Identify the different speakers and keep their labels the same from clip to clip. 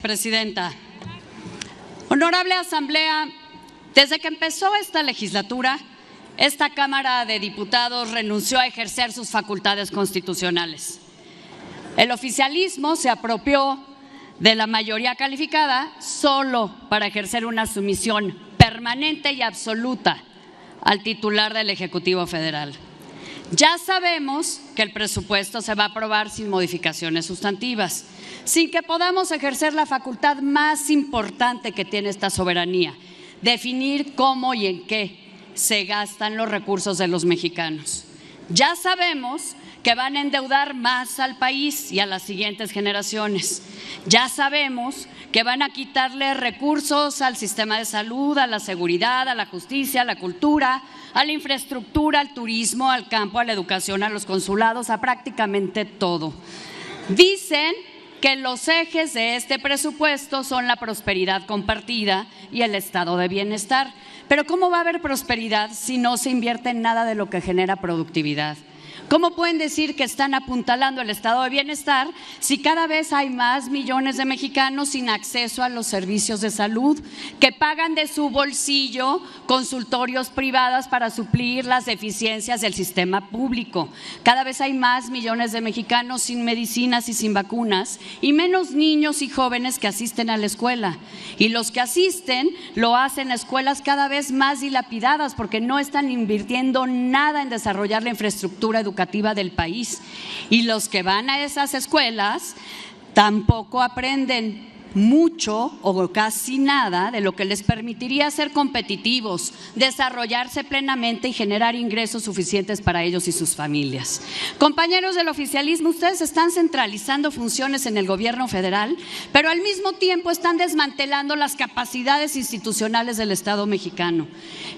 Speaker 1: Presidenta, honorable Asamblea, desde que empezó esta legislatura, esta Cámara de Diputados renunció a ejercer sus facultades constitucionales. El oficialismo se apropió de la mayoría calificada solo para ejercer una sumisión permanente y absoluta al titular del Ejecutivo Federal. Ya sabemos que el presupuesto se va a aprobar sin modificaciones sustantivas, sin que podamos ejercer la facultad más importante que tiene esta soberanía, definir cómo y en qué se gastan los recursos de los mexicanos. Ya sabemos que van a endeudar más al país y a las siguientes generaciones. Ya sabemos que van a quitarle recursos al sistema de salud, a la seguridad, a la justicia, a la cultura, a la infraestructura, al turismo, al campo, a la educación, a los consulados, a prácticamente todo. Dicen que los ejes de este presupuesto son la prosperidad compartida y el estado de bienestar. Pero ¿cómo va a haber prosperidad si no se invierte en nada de lo que genera productividad? ¿Cómo pueden decir que están apuntalando el estado de bienestar si cada vez hay más millones de mexicanos sin acceso a los servicios de salud, que pagan de su bolsillo consultorios privados para suplir las deficiencias del sistema público? Cada vez hay más millones de mexicanos sin medicinas y sin vacunas, y menos niños y jóvenes que asisten a la escuela. Y los que asisten lo hacen a escuelas cada vez más dilapidadas porque no están invirtiendo nada en desarrollar la infraestructura educativa del país, y los que van a esas escuelas tampoco aprenden mucho o casi nada de lo que les permitiría ser competitivos, desarrollarse plenamente y generar ingresos suficientes para ellos y sus familias. Compañeros del oficialismo, ustedes están centralizando funciones en el gobierno federal, pero al mismo tiempo están desmantelando las capacidades institucionales del Estado mexicano.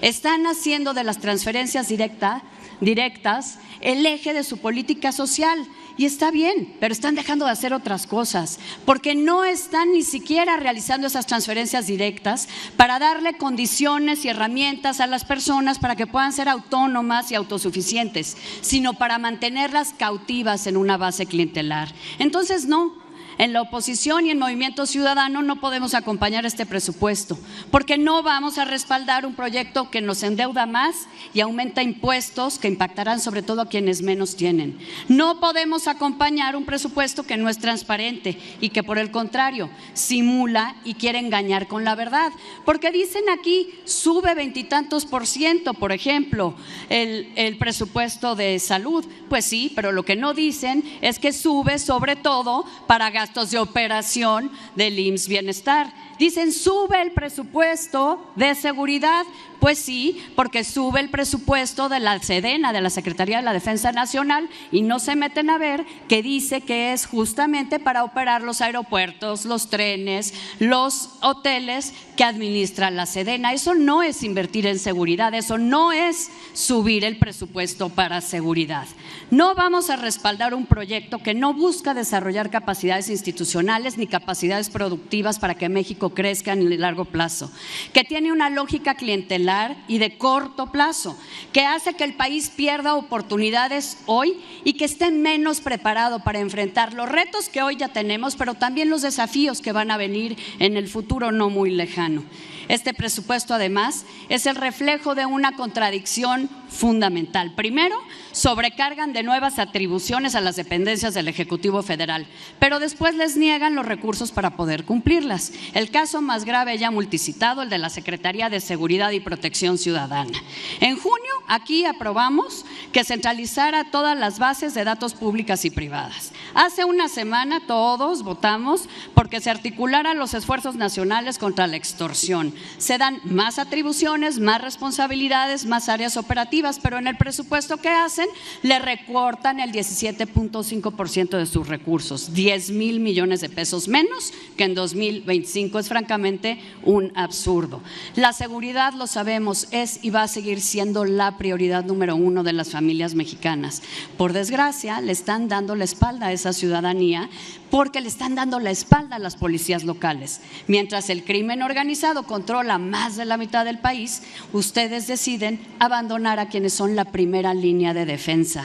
Speaker 1: Están haciendo de las transferencias directas el eje de su política social, y está bien, pero están dejando de hacer otras cosas, porque no están ni siquiera realizando esas transferencias directas para darle condiciones y herramientas a las personas para que puedan ser autónomas y autosuficientes, sino para mantenerlas cautivas en una base clientelar. Entonces, no. En la oposición y en Movimiento Ciudadano no podemos acompañar este presupuesto, porque no vamos a respaldar un proyecto que nos endeuda más y aumenta impuestos que impactarán sobre todo a quienes menos tienen. No podemos acompañar un presupuesto que no es transparente y que, por el contrario, simula y quiere engañar con la verdad, porque dicen aquí sube 20 y tantos %, por ejemplo, el presupuesto de salud. Pues sí, pero lo que no dicen es que sube sobre todo para gastos de operación del IMSS Bienestar. Dicen sube el presupuesto de seguridad. Pues sí, porque sube el presupuesto de la Sedena, de la Secretaría de la Defensa Nacional, y no se meten a ver que dice que es justamente para operar los aeropuertos, los trenes, los hoteles que administra la Sedena. Eso no es invertir en seguridad, eso no es subir el presupuesto para seguridad. No vamos a respaldar un proyecto que no busca desarrollar capacidades institucionales ni capacidades productivas para que México crezca en el largo plazo, que tiene una lógica clientelar y de corto plazo, que hace que el país pierda oportunidades hoy y que esté menos preparado para enfrentar los retos que hoy ya tenemos, pero también los desafíos que van a venir en el futuro no muy lejano. Este presupuesto, además, es el reflejo de una contradicción fundamental. Primero, sobrecargan de nuevas atribuciones a las dependencias del Ejecutivo Federal, pero después les niegan los recursos para poder cumplirlas. El caso más grave ya multicitado, el de la Secretaría de Seguridad y Protección Ciudadana. En junio, aquí aprobamos que centralizara todas las bases de datos públicas y privadas. Hace una semana todos votamos porque se articularan los esfuerzos nacionales contra la extorsión. Se dan más atribuciones, más responsabilidades, más áreas operativas, pero en el presupuesto que hacen le recortan el 17.5% de sus recursos, 10,000 millones de pesos menos que en 2025. Es francamente un absurdo. La seguridad, lo sabemos, es y va a seguir siendo la prioridad número 1 de las familias mexicanas. Por desgracia, le están dando la espalda a esa ciudadanía porque le están dando la espalda a las policías locales. Mientras el crimen organizado controla más de la mitad del país, ustedes deciden abandonar a quienes son la primera línea de defensa.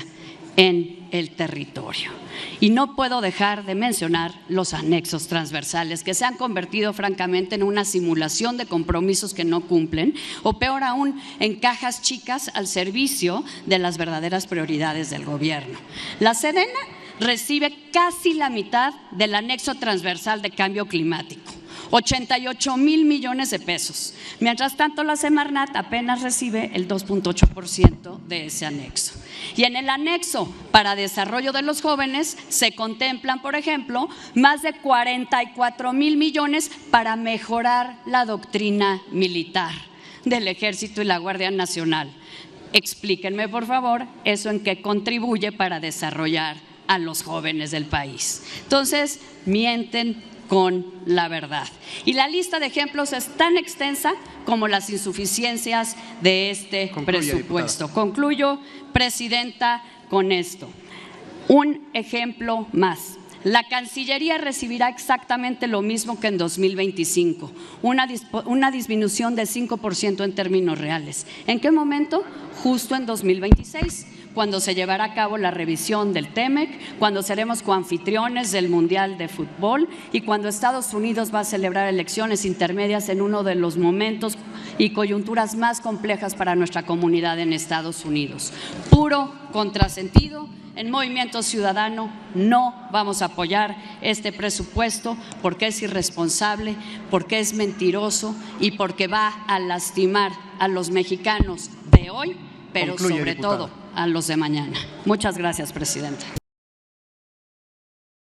Speaker 1: en el territorio. Y no puedo dejar de mencionar los anexos transversales, que se han convertido francamente en una simulación de compromisos que no cumplen, o peor aún, en cajas chicas al servicio de las verdaderas prioridades del gobierno. La Sedena recibe casi la mitad del anexo transversal de cambio climático, 88,000 millones de pesos. Mientras tanto, la Semarnat apenas recibe el 2.8% de ese anexo. Y en el anexo para desarrollo de los jóvenes se contemplan, por ejemplo, más de 44,000 millones para mejorar la doctrina militar del Ejército y la Guardia Nacional. Explíquenme, por favor, eso en qué contribuye para desarrollar a los jóvenes del país. Entonces, mienten con la verdad. Y la lista de ejemplos es tan extensa como las insuficiencias de este presupuesto. Concluyo, Presidenta, con esto. Un ejemplo más. La Cancillería recibirá exactamente lo mismo que en 2025, una disminución de 5% en términos reales. ¿En qué momento? Justo en 2026. Cuando se llevará a cabo la revisión del TEMEC, cuando seremos coanfitriones del Mundial de Fútbol y cuando Estados Unidos va a celebrar elecciones intermedias en uno de los momentos y coyunturas más complejas para nuestra comunidad en Estados Unidos. Puro contrasentido. En Movimiento Ciudadano no vamos a apoyar este presupuesto porque es irresponsable, porque es mentiroso y porque va a lastimar a los mexicanos de hoy, pero sobre todo a los de mañana. Muchas gracias, Presidenta.